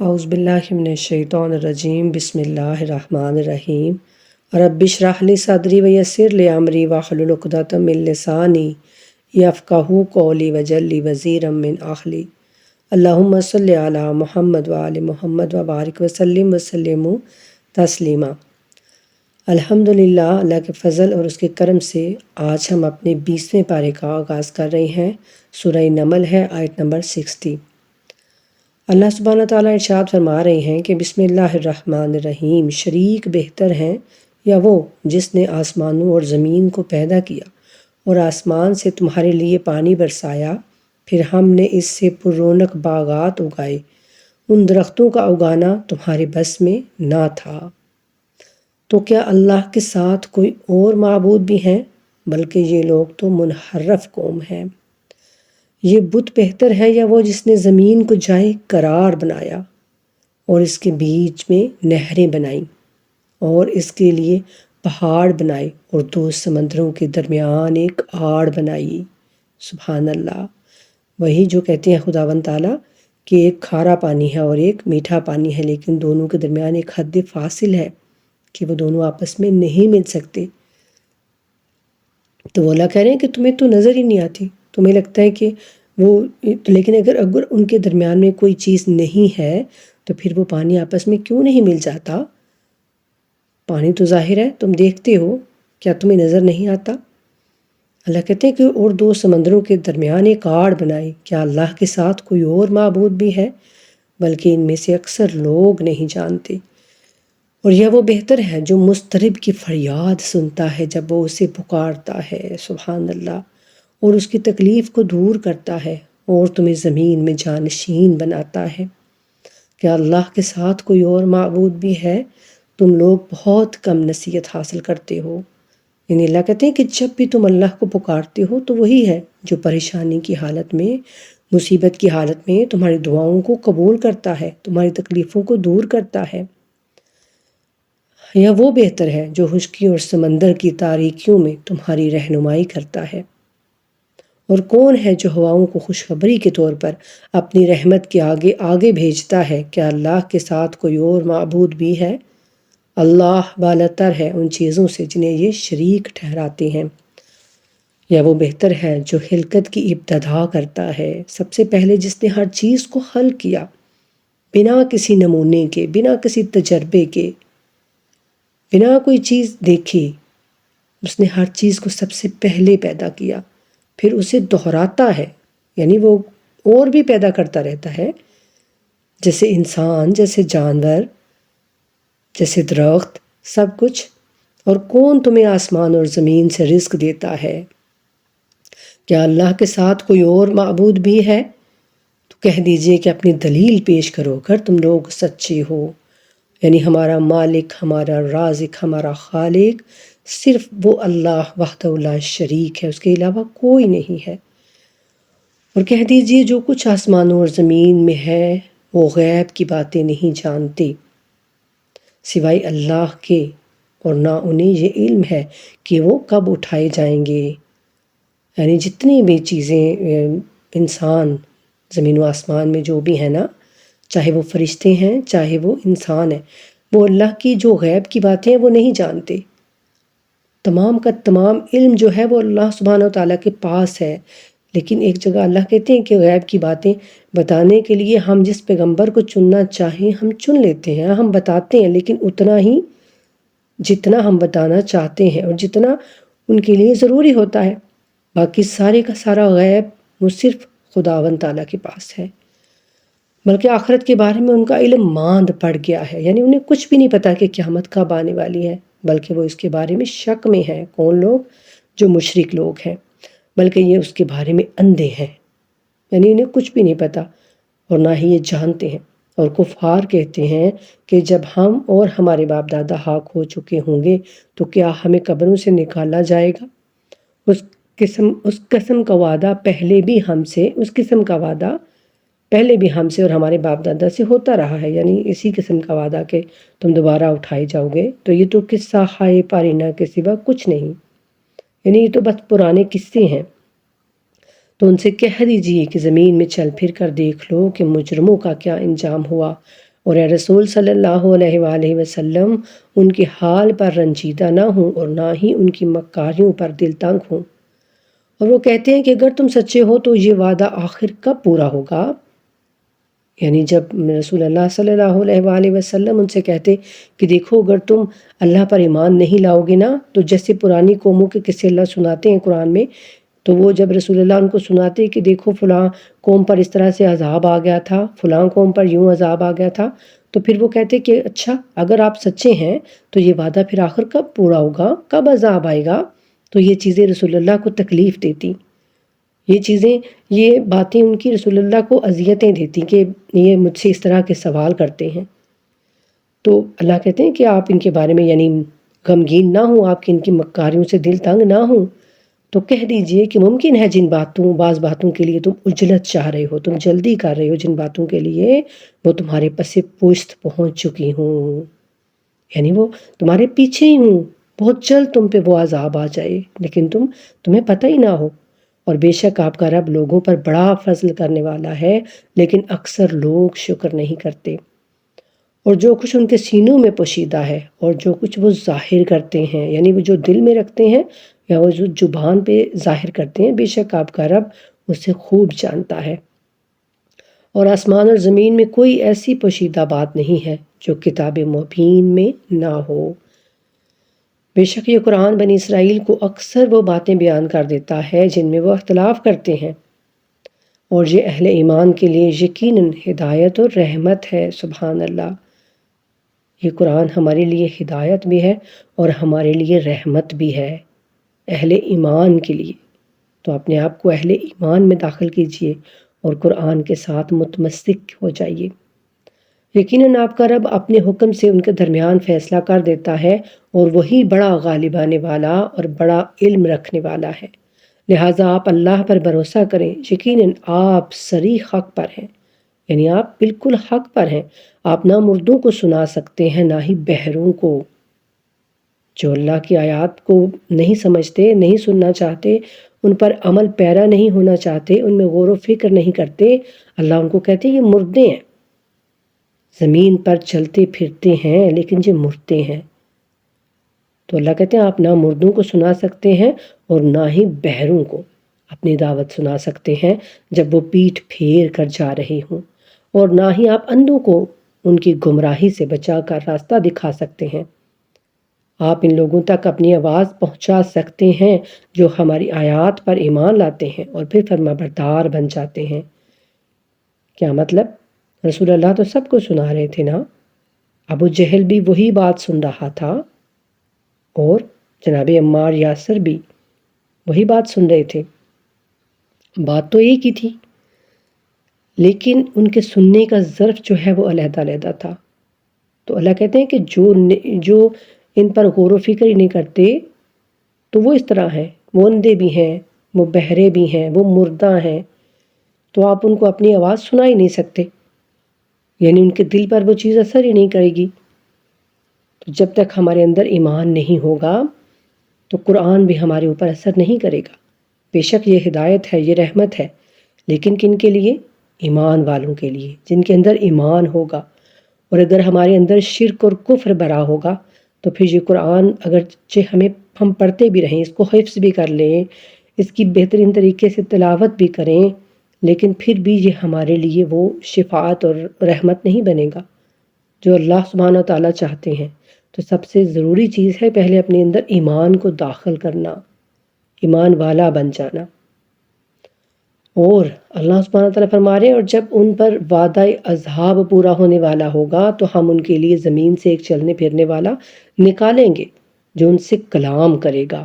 اعوذ باللہ من الشیطان الرجیم بسم اللہ الرحمن الرحیم رب اشرح لی صدری ویسر لی امری واحلل عقدۃ من لسانی یفقہوا قولی واجعل لی وزیرا من اہلی اللہم صلی علی محمد وآل محمد وبارک وسلم تسلیما۔ الحمدللہ، اللہ کے فضل اور اس کے کرم سے آج ہم اپنے 20ویں پارے کا آغاز کر رہے ہیں۔ سورہ نمل ہے، آیت نمبر 60۔ اللہ سبحانہ تعالیٰ ارشاد فرما رہے ہیں کہ بسم اللہ الرحمن الرحیم، شریک بہتر ہیں یا وہ جس نے آسمانوں اور زمین کو پیدا کیا اور آسمان سے تمہارے لیے پانی برسایا، پھر ہم نے اس سے پر رونق باغات اگائے، ان درختوں کا اگانا تمہارے بس میں نہ تھا۔ تو کیا اللہ کے ساتھ کوئی اور معبود بھی ہیں؟ بلکہ یہ لوگ تو منحرف قوم ہیں۔ یہ بت بہتر ہے یا وہ جس نے زمین کو جائے قرار بنایا اور اس کے بیچ میں نہریں بنائیں اور اس کے لیے پہاڑ بنائے اور 2 سمندروں کے درمیان ایک آڑ بنائی۔ سبحان اللہ۔ وہی جو کہتے ہیں خداوند تعالیٰ کہ ایک کھارا پانی ہے اور ایک میٹھا پانی ہے، لیکن دونوں کے درمیان ایک حد فاصل ہے کہ وہ دونوں آپس میں نہیں مل سکتے۔ تو وہ اللہ کہہ رہے ہیں کہ تمہیں تو نظر ہی نہیں آتی، تمہیں لگتا ہے کہ لیکن اگر ان کے درمیان میں کوئی چیز نہیں ہے تو پھر وہ پانی آپس میں کیوں نہیں مل جاتا؟ پانی تو ظاہر ہے، تم دیکھتے ہو، کیا تمہیں نظر نہیں آتا؟ اللہ کہتے ہیں کہ اور 2 سمندروں کے درمیان ایک آڑ بنائی۔ کیا اللہ کے ساتھ کوئی اور معبود بھی ہے؟ بلکہ ان میں سے اکثر لوگ نہیں جانتے۔ اور یہ وہ بہتر ہے جو مضطرب کی فریاد سنتا ہے جب وہ اسے پکارتا ہے، سبحان اللہ، اور اس کی تکلیف کو دور کرتا ہے اور تمہیں زمین میں جانشین بناتا ہے۔ کیا اللہ کے ساتھ کوئی اور معبود بھی ہے؟ تم لوگ بہت کم نصیحت حاصل کرتے ہو۔ یعنی اللہ کہتے ہیں کہ جب بھی تم اللہ کو پکارتے ہو تو وہی ہے جو پریشانی کی حالت میں، مصیبت کی حالت میں تمہاری دعاؤں کو قبول کرتا ہے، تمہاری تکلیفوں کو دور کرتا ہے۔ یا وہ بہتر ہے جو خشکی اور سمندر کی تاریکیوں میں تمہاری رہنمائی کرتا ہے۔ اور کون ہے جو ہواؤں کو خوشخبری کے طور پر اپنی رحمت کے آگے آگے بھیجتا ہے؟ کیا اللہ کے ساتھ کوئی اور معبود بھی ہے؟ اللہ بالاتر ہے ان چیزوں سے جنہیں یہ شریک ٹھہراتے ہیں۔ یا وہ بہتر ہے جو خلقت کی ابتدا کرتا ہے، سب سے پہلے جس نے ہر چیز کو خلق کیا، بنا کسی نمونے کے، بنا کسی تجربے کے، بنا کوئی چیز دیکھے، اس نے ہر چیز کو سب سے پہلے پیدا کیا، پھر اسے دہراتا ہے، یعنی وہ اور بھی پیدا کرتا رہتا ہے، جیسے انسان، جیسے جانور، جیسے درخت، سب کچھ۔ اور کون تمہیں آسمان اور زمین سے رزق دیتا ہے؟ کیا اللہ کے ساتھ کوئی اور معبود بھی ہے؟ تو کہہ دیجئے کہ اپنی دلیل پیش کرو اگر تم لوگ سچے ہو۔ یعنی ہمارا مالک، ہمارا رازق، ہمارا خالق صرف وہ اللہ وحدہ لا شریک ہے، اس کے علاوہ کوئی نہیں ہے۔ اور کہہ دیجئے جو کچھ آسمانوں اور زمین میں ہے وہ غیب کی باتیں نہیں جانتے سوائے اللہ کے، اور نہ انہیں یہ علم ہے کہ وہ کب اٹھائے جائیں گے۔ یعنی جتنی بھی چیزیں انسان زمین و آسمان میں جو بھی ہیں نا، چاہے وہ فرشتے ہیں چاہے وہ انسان ہیں، وہ اللہ کی جو غیب کی باتیں ہیں وہ نہیں جانتے۔ تمام کا تمام علم جو ہے وہ اللہ سبحانہ وتعالیٰ کے پاس ہے، لیکن ایک جگہ اللہ کہتے ہیں کہ غیب کی باتیں بتانے کے لیے ہم جس پیغمبر کو چننا چاہیں ہم چن لیتے ہیں، ہم بتاتے ہیں، لیکن اتنا ہی جتنا ہم بتانا چاہتے ہیں اور جتنا ان کے لیے ضروری ہوتا ہے۔ باقی سارے کا سارا غیب وہ صرف خداوند تعالیٰ کے پاس ہے۔ بلکہ آخرت کے بارے میں ان کا علم ماند پڑ گیا ہے، یعنی انہیں کچھ بھی نہیں پتا کہ قیامت کب آنے والی ہے، بلکہ وہ اس کے بارے میں شک میں ہیں۔ کون لوگ؟ جو مشرک لوگ ہیں، بلکہ یہ اس کے بارے میں اندھے ہیں، یعنی انہیں کچھ بھی نہیں پتا اور نہ ہی یہ جانتے ہیں۔ اور کفار کہتے ہیں کہ جب ہم اور ہمارے باپ دادا ہلاک ہو چکے ہوں گے تو کیا ہمیں قبروں سے نکالا جائے گا؟ اس قسم کا وعدہ پہلے بھی ہم سے اور ہمارے باپ دادا سے ہوتا رہا ہے، یعنی اسی قسم کا وعدہ کہ تم دوبارہ اٹھائے جاؤ گے۔ تو یہ تو قصہ ہائے پارینہ کے سوا کچھ نہیں، یعنی یہ تو بس پرانے قصے ہیں۔ تو ان سے کہہ دیجئے کہ زمین میں چل پھر کر دیکھ لو کہ مجرموں کا کیا انجام ہوا۔ اور اے رسول صلی اللہ علیہ وآلہ وسلم ان کے حال پر رنجیدہ نہ ہوں اور نہ ہی ان کی مکاریوں پر دل تنگ ہوں۔ اور وہ کہتے ہیں کہ اگر تم سچے ہو تو یہ وعدہ آخر کب پورا ہوگا؟ یعنی جب رسول اللہ صلی اللہ علیہ وآلہ وسلم ان سے کہتے کہ دیکھو اگر تم اللہ پر ایمان نہیں لاؤ گے نا، تو جیسے پرانی قوموں کے قصے اللہ سناتے ہیں قرآن میں، تو وہ جب رسول اللہ ان کو سناتے کہ دیکھو فلاں قوم پر اس طرح سے عذاب آ گیا تھا، فلاں قوم پر یوں عذاب آ گیا تھا، تو پھر وہ کہتے کہ اچھا اگر آپ سچے ہیں تو یہ وعدہ پھر آخر کب پورا ہوگا، کب عذاب آئے گا؟ تو یہ چیزیں رسول اللہ کو تکلیف دیتی، یہ باتیں ان کی رسول اللہ کو اذیتیں دیتی کہ یہ مجھ سے اس طرح کے سوال کرتے ہیں۔ تو اللہ کہتے ہیں کہ آپ ان کے بارے میں یعنی غمگین نہ ہوں، آپ کی ان کی مکاریوں سے دل تنگ نہ ہوں، تو کہہ دیجئے کہ ممکن ہے بعض باتوں کے لیے تم عجلت چاہ رہے ہو، تم جلدی کر رہے ہو، جن باتوں کے لیے وہ تمہارے پس پشت پہنچ چکی ہوں، یعنی وہ تمہارے پیچھے ہی ہوں، بہت جلد تم پہ وہ عذاب آ جائے لیکن تمہیں پتہ ہی نہ ہو۔ اور بے شک آپ کا رب لوگوں پر بڑا فضل کرنے والا ہے، لیکن اکثر لوگ شکر نہیں کرتے۔ اور جو کچھ ان کے سینوں میں پوشیدہ ہے اور جو کچھ وہ ظاہر کرتے ہیں، یعنی وہ جو دل میں رکھتے ہیں یا وہ جو زبان پہ ظاہر کرتے ہیں، بے شک آپ کا رب اسے خوب جانتا ہے۔ اور آسمان اور زمین میں کوئی ایسی پوشیدہ بات نہیں ہے جو کتاب مبین میں نہ ہو۔ بے شک یہ قرآن بنی اسرائیل کو اکثر وہ باتیں بیان کر دیتا ہے جن میں وہ اختلاف کرتے ہیں، اور یہ اہل ایمان کے لیے یقیناً ہدایت اور رحمت ہے۔ سبحان اللہ، یہ قرآن ہمارے لیے ہدایت بھی ہے اور ہمارے لیے رحمت بھی ہے، اہل ایمان کے لیے۔ تو اپنے آپ کو اہل ایمان میں داخل کیجئے اور قرآن کے ساتھ متمسک ہو جائیے۔ یقیناً آپ کا رب اپنے حکم سے ان کے درمیان فیصلہ کر دیتا ہے، اور وہی بڑا غالب آنے والا اور بڑا علم رکھنے والا ہے۔ لہٰذا آپ اللہ پر بھروسہ کریں، یقیناً آپ صریح حق پر ہیں، یعنی آپ بالکل حق پر ہیں۔ آپ نہ مردوں کو سنا سکتے ہیں نہ ہی بہروں کو۔ جو اللہ کی آیات کو نہیں سمجھتے، نہیں سننا چاہتے، ان پر عمل پیرا نہیں ہونا چاہتے، ان میں غور و فکر نہیں کرتے، اللہ ان کو کہتے ہیں یہ مردے ہیں، زمین پر چلتے پھرتے ہیں لیکن یہ مردے ہیں۔ تو اللہ کہتے ہیں آپ نہ مردوں کو سنا سکتے ہیں اور نہ ہی بہروں کو اپنی دعوت سنا سکتے ہیں جب وہ پیٹھ پھیر کر جا رہے ہوں، اور نہ ہی آپ اندھوں کو ان کی گمراہی سے بچا کر راستہ دکھا سکتے ہیں۔ آپ ان لوگوں تک اپنی آواز پہنچا سکتے ہیں جو ہماری آیات پر ایمان لاتے ہیں اور پھر فرما بردار بن جاتے ہیں۔ کیا مطلب؟ رسول اللہ تو سب کو سنا رہے تھے نا، ابو جہل بھی وہی بات سن رہا تھا، اور جناب عمار یاسر بھی وہی بات سن رہے تھے، بات تو ایک ہی تھی، لیکن ان کے سننے کا ظرف جو ہے وہ علیحدہ علیحدہ تھا۔ تو اللہ کہتے ہیں کہ جو ان پر غور و فکر ہی نہیں کرتے تو وہ اس طرح ہیں، وہ اندھے بھی ہیں، وہ بہرے بھی ہیں، وہ مردہ ہیں، تو آپ ان کو اپنی آواز سنا ہی نہیں سکتے، یعنی ان کے دل پر وہ چیز اثر ہی نہیں کرے گی۔ تو جب تک ہمارے اندر ایمان نہیں ہوگا تو قرآن بھی ہمارے اوپر اثر نہیں کرے گا۔ بے شک یہ ہدایت ہے، یہ رحمت ہے، لیکن کن کے لیے؟ ایمان والوں کے لیے، جن کے اندر ایمان ہوگا۔ اور اگر ہمارے اندر شرک اور کفر بھرا ہوگا تو پھر یہ قرآن اگرچہ ہم پڑھتے بھی رہیں، اس کو حفظ بھی کر لیں، اس کی بہترین طریقے سے تلاوت بھی کریں، لیکن پھر بھی یہ ہمارے لیے وہ شفاعت اور رحمت نہیں بنے گا جو اللہ سبحانہ و تعالیٰ چاہتے ہیں۔ تو سب سے ضروری چیز ہے پہلے اپنے اندر ایمان کو داخل کرنا، ایمان والا بن جانا۔ اور اللہ سبحانہ وتعالیٰ فرما رہے ہیں اور جب ان پر وعدہ عذاب پورا ہونے والا ہوگا تو ہم ان کے لیے زمین سے ایک چلنے پھرنے والا نکالیں گے جو ان سے کلام کرے گا،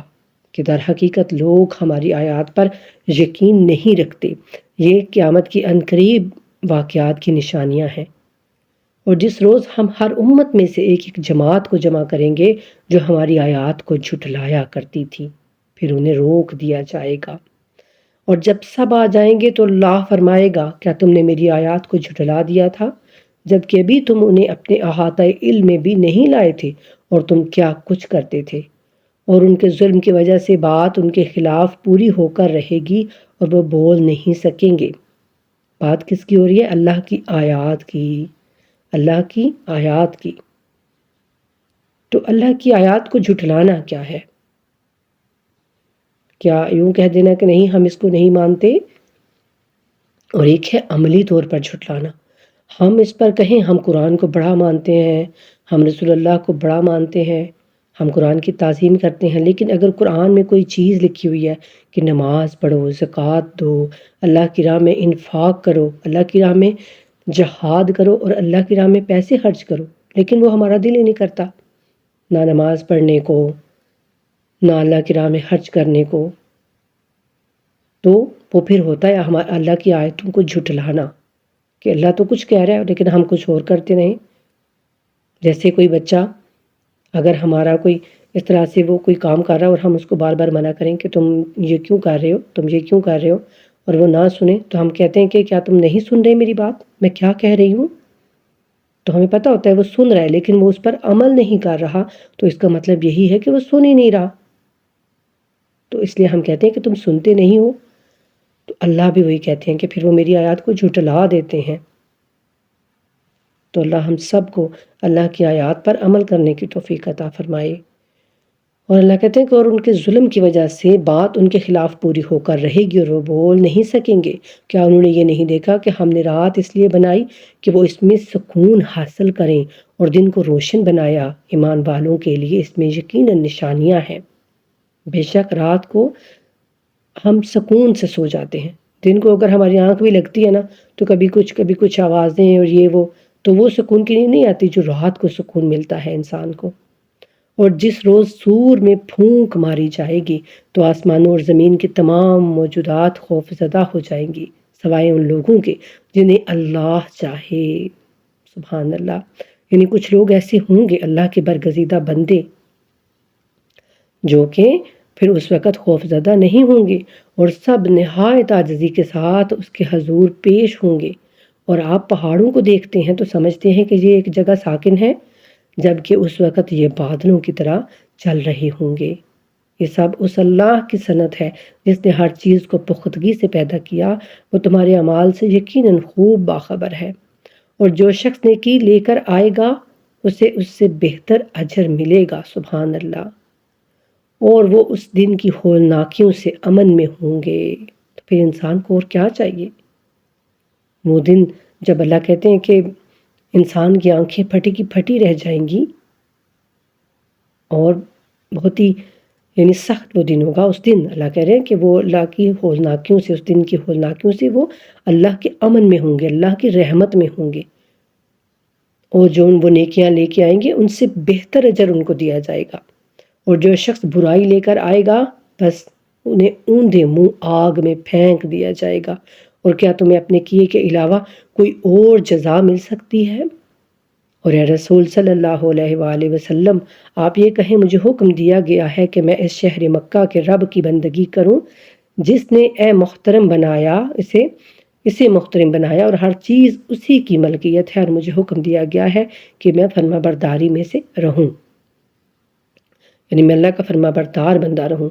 کہ در حقیقت لوگ ہماری آیات پر یقین نہیں رکھتے۔ یہ قیامت کی عنقریب واقعات کی نشانیاں ہیں، اور جس روز ہم ہر امت میں سے ایک ایک جماعت کو جمع کریں گے جو ہماری آیات کو جھٹلایا کرتی تھی، پھر انہیں روک دیا جائے گا، اور جب سب آ جائیں گے تو اللہ فرمائے گا کیا تم نے میری آیات کو جھٹلا دیا تھا جبکہ ابھی تم انہیں اپنے احاطہ علم میں بھی نہیں لائے تھے، اور تم کیا کچھ کرتے تھے؟ اور ان کے ظلم کی وجہ سے بات ان کے خلاف پوری ہو کر رہے گی اور وہ بول نہیں سکیں گے۔ بات کس کی ہو رہی ہے؟ اللہ کی آیات کی۔ اللہ کی آیات کی۔ تو اللہ کی آیات کو جھٹلانا کیا ہے؟ کیا یوں کہہ دینا کہ نہیں ہم اس کو نہیں مانتے، اور ایک ہے عملی طور پر جھٹلانا۔ ہم اس پر کہیں ہم قرآن کو بڑا مانتے ہیں، ہم رسول اللہ کو بڑا مانتے ہیں، ہم قرآن کی تعظیم کرتے ہیں، لیکن اگر قرآن میں کوئی چیز لکھی ہوئی ہے کہ نماز پڑھو، زکوٰۃ دو، اللہ کی راہ میں انفاق کرو، اللہ کی راہ میں جہاد کرو اور اللہ کی راہ میں پیسے خرچ کرو، لیکن وہ ہمارا دل ہی نہیں کرتا، نہ نماز پڑھنے کو، نہ اللہ کی راہ میں خرچ کرنے کو، تو وہ پھر ہوتا ہے ہمارا اللہ کی آیتوں کو جھٹلانا، کہ اللہ تو کچھ کہہ رہا ہے لیکن ہم کچھ اور کرتے نہیں۔ جیسے کوئی بچہ اگر ہمارا کوئی اس طرح سے وہ کوئی کام کر رہا ہے اور ہم اس کو بار بار منع کریں کہ تم یہ کیوں کر رہے ہو، تم یہ کیوں کر رہے ہو، اور وہ نہ سنیں، تو ہم کہتے ہیں کہ کیا تم نہیں سن رہے میری بات، میں کیا کہہ رہی ہوں؟ تو ہمیں پتہ ہوتا ہے وہ سن رہا ہے لیکن وہ اس پر عمل نہیں کر رہا، تو اس کا مطلب یہی ہے کہ وہ سن ہی نہیں رہا۔ تو اس لیے ہم کہتے ہیں کہ تم سنتے نہیں ہو۔ تو اللہ بھی وہی کہتے ہیں کہ پھر وہ میری آیات کو جھٹلا دیتے ہیں۔ تو اللہ ہم سب کو اللہ کی آیات پر عمل کرنے کی توفیق عطا فرمائے۔ اور اللہ کہتے ہیں کہ اور ان کے ظلم کی وجہ سے بات ان کے خلاف پوری ہو کر رہے گی اور وہ بول نہیں سکیں گے۔ کیا انہوں نے یہ نہیں دیکھا کہ ہم نے رات اس لیے بنائی کہ وہ اس میں سکون حاصل کریں، اور دن کو روشن بنایا؟ ایمان والوں کے لیے اس میں یقیناً نشانیاں ہیں۔ بے شک رات کو ہم سکون سے سو جاتے ہیں، دن کو اگر ہماری آنکھ بھی لگتی ہے نا تو کبھی کچھ آوازیں اور یہ وہ، تو وہ سکون کی نہیں آتی جو رات کو سکون ملتا ہے انسان کو۔ اور جس روز سور میں پھونک ماری جائے گی تو آسمانوں اور زمین کی تمام موجودات خوف زدہ ہو جائیں گی، سوائے ان لوگوں کے جنہیں اللہ چاہے۔ سبحان اللہ، یعنی کچھ لوگ ایسے ہوں گے اللہ کے برگزیدہ بندے جو کہ پھر اس وقت خوف زدہ نہیں ہوں گے، اور سب نہایت عاجزی کے ساتھ اس کے حضور پیش ہوں گے۔ اور آپ پہاڑوں کو دیکھتے ہیں تو سمجھتے ہیں کہ یہ ایک جگہ ساکن ہے، جبکہ اس وقت یہ بادلوں کی طرح چل رہے ہوں گے۔ یہ سب اس اللہ کی صنعت ہے جس نے ہر چیز کو پختگی سے پیدا کیا، وہ تمہارے اعمال سے یقیناً خوب باخبر ہے۔ اور جو شخص نیکی لے کر آئے گا اسے اس سے بہتر اجر ملے گا۔ سبحان اللہ۔ اور وہ اس دن کی ہولناکیوں سے امن میں ہوں گے۔ تو پھر انسان کو اور کیا چاہیے؟ وہ دن جب اللہ کہتے ہیں کہ انسان کی آنکھیں پھٹی کی پھٹی رہ جائیں گی، اور بہت ہی یعنی سخت وہ دن ہوگا۔ اس دن اللہ کہہ رہے ہیں کہ وہ اللہ کی ہولناکیوں سے، اس دن کی ہولناکیوں سے وہ اللہ کے امن میں ہوں گے، اللہ کی رحمت میں ہوں گے، اور جو وہ نیکیاں لے کے آئیں گے ان سے بہتر اجر ان کو دیا جائے گا۔ اور جو شخص برائی لے کر آئے گا بس انہیں اوندھے منہ آگ میں پھینک دیا جائے گا۔ اور کیا تمہیں اپنے کیے کے علاوہ کوئی اور جزا مل سکتی ہے؟ اور اے رسول صلی اللہ علیہ وآلہ وسلم، آپ یہ کہیں مجھے حکم دیا گیا ہے کہ میں اس شہر مکہ کے رب کی بندگی کروں جس نے اسے محترم بنایا، اور ہر چیز اسی کی ملکیت ہے، اور مجھے حکم دیا گیا ہے کہ میں فرما برداری میں سے رہوں، یعنی میں اللہ کا فرما بردار بندہ رہوں۔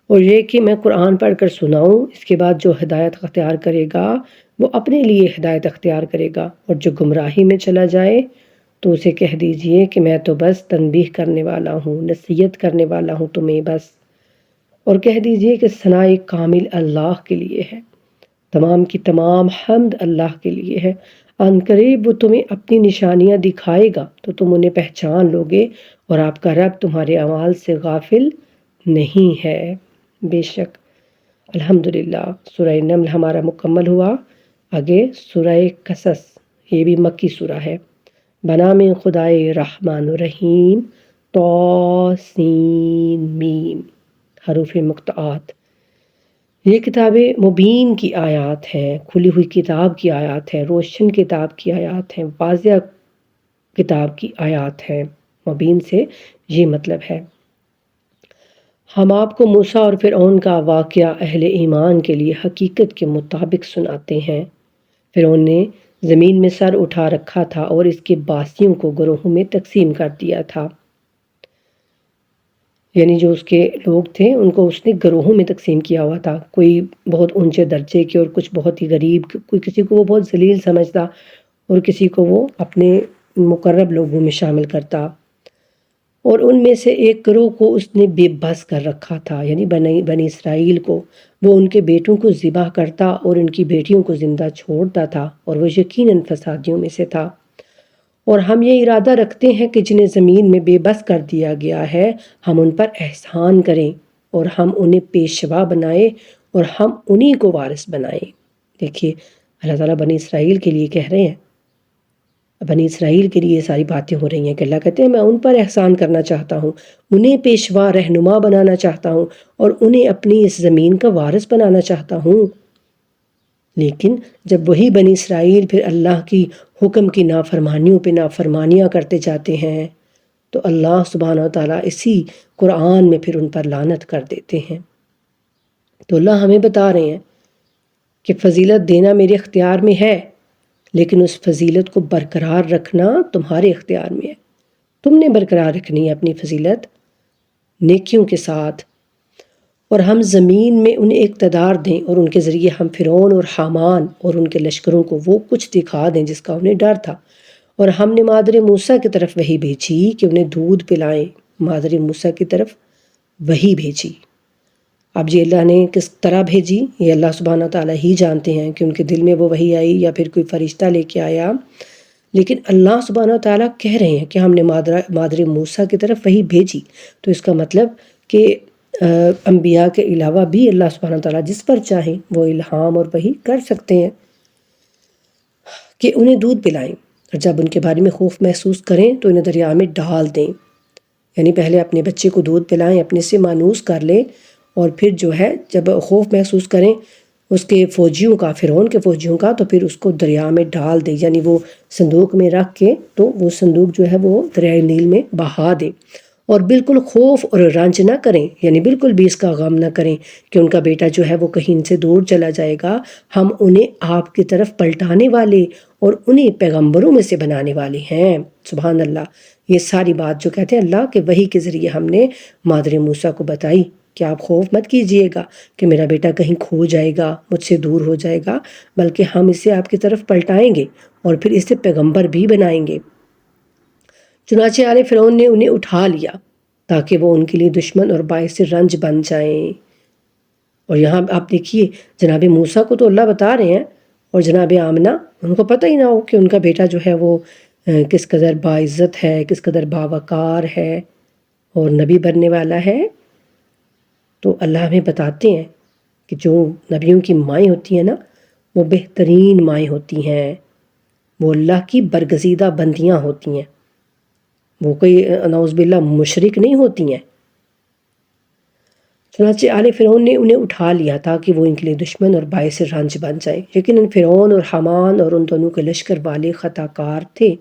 اور یہ کہ میں قرآن پڑھ کر سناؤں، اس کے بعد جو ہدایت اختیار کرے گا وہ اپنے لیے ہدایت اختیار کرے گا، اور جو گمراہی میں چلا جائے تو اسے کہہ دیجئے کہ میں تو بس تنبیہ کرنے والا ہوں، نصیحت کرنے والا ہوں تمہیں بس۔ اور کہہ دیجئے کہ ثناء کامل اللہ کے لیے ہے، تمام کی تمام حمد اللہ کے لیے ہے۔ ان قریب وہ تمہیں اپنی نشانیاں دکھائے گا تو تم انہیں پہچان لوگے، اور آپ کا رب تمہارے اعمال سے غافل نہیں ہے۔ بے شک۔ الحمدللہ، سورہ نمل ہمارا مکمل ہوا۔ آگے سورہ قصص، یہ بھی مکی سورہ ہے۔ بنام خدائے رحمان الرحیم، طاسین حروف مقطعات۔ یہ کتاب مبین کی آیات ہیں، کھلی ہوئی کتاب کی آیات ہیں، روشن کتاب کی آیات ہیں، واضح کتاب کی آیات ہیں۔ مبین سے یہ مطلب ہے ہم آپ کو موسیٰ اور فرعون کا واقعہ اہل ایمان کے لیے حقیقت کے مطابق سناتے ہیں۔ فرعون نے زمین میں سر اٹھا رکھا تھا اور اس کے باسیوں کو گروہوں میں تقسیم کر دیا تھا، یعنی جو اس کے لوگ تھے ان کو اس نے گروہوں میں تقسیم کیا ہوا تھا، کوئی بہت اونچے درجے کے اور کچھ بہت ہی غریب، کوئی کسی کو وہ بہت ذلیل سمجھتا اور کسی کو وہ اپنے مقرب لوگوں میں شامل کرتا، اور ان میں سے ایک گروہ کو اس نے بے بس کر رکھا تھا، یعنی بنی اسرائیل کو۔ وہ ان کے بیٹوں کو ذبح کرتا اور ان کی بیٹیوں کو زندہ چھوڑتا تھا، اور وہ یقیناً فسادیوں میں سے تھا۔ اور ہم یہ ارادہ رکھتے ہیں کہ جنہیں زمین میں بے بس کر دیا گیا ہے، ہم ان پر احسان کریں اور ہم انہیں پیشوا بنائیں اور ہم انہی کو وارث بنائیں۔ دیکھیے اللہ تعالیٰ بنی اسرائیل کے لیے کہہ رہے ہیں، بنی اسرائیل کے لیے یہ ساری باتیں ہو رہی ہیں کہ اللہ کہتے ہیں میں ان پر احسان کرنا چاہتا ہوں، انہیں پیشوا رہنما بنانا چاہتا ہوں اور انہیں اپنی اس زمین کا وارث بنانا چاہتا ہوں۔ لیکن جب وہی بنی اسرائیل پھر اللہ کی حکم کی نافرمانیوں پہ نافرمانیاں کرتے جاتے ہیں تو اللہ سبحانہ و تعالیٰ اسی قرآن میں پھر ان پر لعنت کر دیتے ہیں۔ تو اللہ ہمیں بتا رہے ہیں کہ فضیلت دینا میرے اختیار میں ہے، لیکن اس فضیلت کو برقرار رکھنا تمہارے اختیار میں ہے۔ تم نے برقرار رکھنی ہے اپنی فضیلت نیکیوں کے ساتھ، اور ہم زمین میں انہیں اقتدار دیں اور ان کے ذریعے ہم فرعون اور حامان اور ان کے لشکروں کو وہ کچھ دکھا دیں جس کا انہیں ڈر تھا۔ اور ہم نے مادر موسیٰ کی طرف وحی بھیجی کہ انہیں دودھ پلائیں، مادر موسیٰ کی طرف وحی بھیجی۔ اب یہ اللہ نے کس طرح بھیجی یہ اللہ سبحانہ تعالیٰ ہی جانتے ہیں کہ ان کے دل میں وہ وحی آئی یا پھر کوئی فرشتہ لے کے آیا، لیکن اللہ سبحانہ تعالیٰ کہہ رہے ہیں کہ ہم نے مادر موسیٰ کی طرف وحی بھیجی۔ تو اس کا مطلب کہ انبیاء کے علاوہ بھی اللہ سبحانہ تعالیٰ جس پر چاہیں وہ الہام اور وحی کر سکتے ہیں کہ انہیں دودھ پلائیں، اور جب ان کے بارے میں خوف محسوس کریں تو انہیں دریا میں ڈال دیں، یعنی پہلے اپنے بچے کو دودھ پلائیں، اپنے سے مانوس کر لیں، اور پھر جو ہے جب خوف محسوس کریں اس کے فوجیوں کا، فرعون کے فوجیوں کا، تو پھر اس کو دریا میں ڈال دیں، یعنی وہ صندوق میں رکھ کے تو وہ صندوق جو ہے وہ دریائے نیل میں بہا دیں، اور بالکل خوف اور رنج نہ کریں، یعنی بالکل بھی اس کا غم نہ کریں کہ ان کا بیٹا جو ہے وہ کہیں ان سے دور چلا جائے گا۔ ہم انہیں آپ کی طرف پلٹانے والے اور انہیں پیغمبروں میں سے بنانے والے ہیں۔ سبحان اللہ، یہ ساری بات جو کہتے ہیں اللہ کے وحی کے ذریعے ہم نے مادر موسیٰ کو بتائی کہ آپ خوف مت کیجئے گا کہ میرا بیٹا کہیں کھو جائے گا، مجھ سے دور ہو جائے گا، بلکہ ہم اسے آپ کی طرف پلٹائیں گے اور پھر اسے پیغمبر بھی بنائیں گے۔ چنانچہ آل فرعون نے انہیں اٹھا لیا تاکہ وہ ان کے لیے دشمن اور باعث رنج بن جائیں۔ اور یہاں آپ دیکھیے جناب موسیٰ کو تو اللہ بتا رہے ہیں، اور جناب آمنہ ان کو پتہ ہی نہ ہو کہ ان کا بیٹا جو ہے وہ کس قدر باعزت ہے، کس قدر باوقار ہے اور نبی بننے والا ہے۔ تو اللہ ہمیں بتاتے ہیں کہ جو نبیوں کی مائیں ہوتی ہیں نا وہ بہترین مائیں ہوتی ہیں، وہ اللہ کی برگزیدہ بندیاں ہوتی ہیں، وہ کوئی نعوذ باللہ مشرک نہیں ہوتی ہیں۔ چنانچہ آل فرعون نے انہیں اٹھا لیا تاکہ وہ ان کے لیے دشمن اور باعث رنج بن جائیں، لیکن فرعون اور حامان اور ان دونوں کے لشکر والے خطا کار تھے۔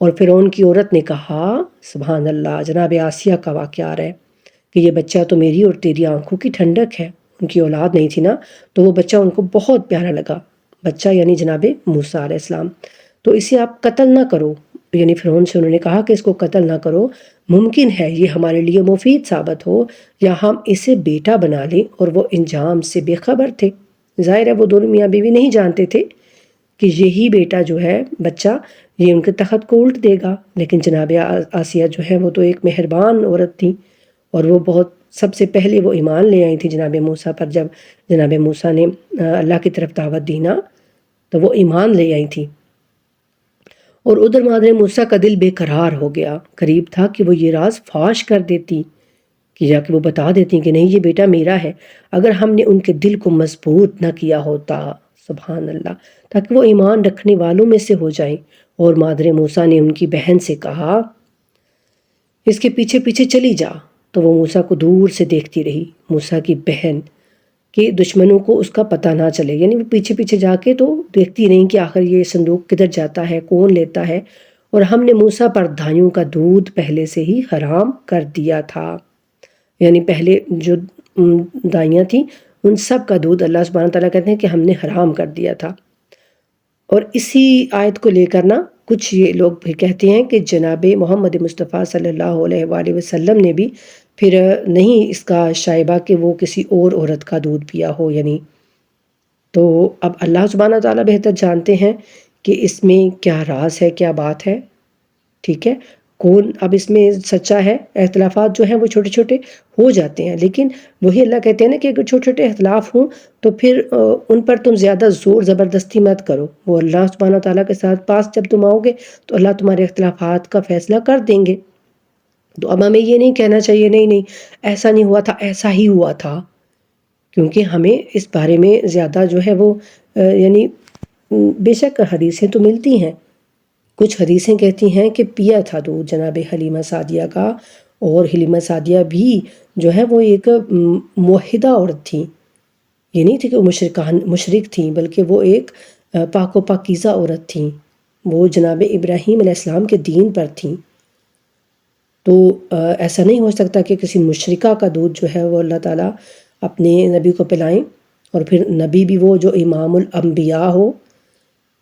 اور فرعون کی عورت نے کہا، سبحان اللہ، جناب آسیہ کا واقعہ آ رہا ہے کہ یہ بچہ تو میری اور تیری آنکھوں کی ٹھنڈک ہے۔ ان کی اولاد نہیں تھی نا، تو وہ بچہ ان کو بہت پیارا لگا، بچہ یعنی جناب موسیٰ علیہ السلام۔ تو اسے آپ قتل نہ کرو، یعنی فرعون سے انہوں نے کہا کہ اس کو قتل نہ کرو، ممکن ہے یہ ہمارے لیے مفید ثابت ہو یا ہم اسے بیٹا بنا لیں۔ اور وہ انجام سے بے خبر تھے، ظاہر ہے وہ دونوں میاں بیوی نہیں جانتے تھے کہ یہی بیٹا جو ہے بچہ یہ ان کے تخت کو الٹ دے گا۔ لیکن جناب آسیہ جو ہے وہ تو ایک مہربان عورت تھی، اور وہ بہت سب سے پہلے وہ ایمان لے آئی تھی جناب موسیٰ پر۔ جب جناب موسیٰ نے اللہ کی طرف دعوت دی نا تو وہ ایمان لے آئی تھی، اور ادھر مادر موسیٰ کا دل بے قرار ہو گیا، قریب تھا کہ وہ یہ راز فاش کر دیتی، کہ جا کے وہ بتا دیتی کہ نہیں یہ بیٹا میرا ہے، اگر ہم نے ان کے دل کو مضبوط نہ کیا ہوتا، سبحان اللہ، تاکہ وہ ایمان رکھنے والوں میں سے ہو جائیں۔ اور مادر موسیٰ نے ان کی بہن سے کہا اس کے پیچھے پیچھے چلی جا، تو وہ موسیٰ کو دور سے دیکھتی رہی، موسیٰ کی بہن، کہ دشمنوں کو اس کا پتہ نہ چلے، یعنی وہ پیچھے پیچھے جا کے تو دیکھتی رہی کہ آخر یہ صندوق کدھر جاتا ہے، کون لیتا ہے۔ اور ہم نے موسیٰ پر دھائیوں کا دودھ پہلے سے ہی حرام کر دیا تھا، یعنی پہلے جو دائیاں تھیں ان سب کا دودھ اللہ سبحانہ تعالیٰ کہتے ہیں کہ ہم نے حرام کر دیا تھا۔ اور اسی آیت کو لے کر نا کچھ یہ لوگ بھی کہتے ہیں کہ جناب محمد مصطفیٰ صلی اللہ علیہ وآلہ وسلم نے بھی پھر نہیں اس کا شائبہ کہ وہ کسی اور عورت کا دودھ پیا ہو، یعنی تو اب اللہ سبحانہ تعالیٰ بہتر جانتے ہیں کہ اس میں کیا راز ہے، کیا بات ہے۔ ٹھیک ہے، کون اب اس میں سچا ہے؟ اختلافات جو ہیں وہ چھوٹے چھوٹے ہو جاتے ہیں، لیکن وہی اللہ کہتے ہیں نا کہ اگر چھوٹے چھوٹے اختلاف ہوں تو پھر ان پر تم زیادہ زور زبردستی مت کرو، وہ اللہ سبحانہ و تعالیٰ کے ساتھ پاس جب تم آؤ گے تو اللہ تمہارے اختلافات کا فیصلہ کر دیں گے۔ تو اب ہمیں یہ نہیں کہنا چاہیے نہیں نہیں ایسا نہیں ہوا تھا، ایسا ہی ہوا تھا، کیونکہ ہمیں اس بارے میں زیادہ جو ہے وہ یعنی بے شک حدیثیں تو ملتی ہیں، کچھ حدیثیں کہتی ہیں کہ پیا تھا دودھ جناب حلیمہ سعدیہ کا، اور حلیمہ سعدیہ بھی جو ہے وہ ایک موحدہ عورت تھیں، یہ نہیں تھی کہ وہ مشرک تھیں، بلکہ وہ ایک پاک و پاکیزہ عورت تھیں، وہ جناب ابراہیم علیہ السلام کے دین پر تھیں۔ تو ایسا نہیں ہو سکتا کہ کسی مشرکہ کا دودھ جو ہے وہ اللہ تعالیٰ اپنے نبی کو پلائیں، اور پھر نبی بھی وہ جو امام الانبیاء ہو۔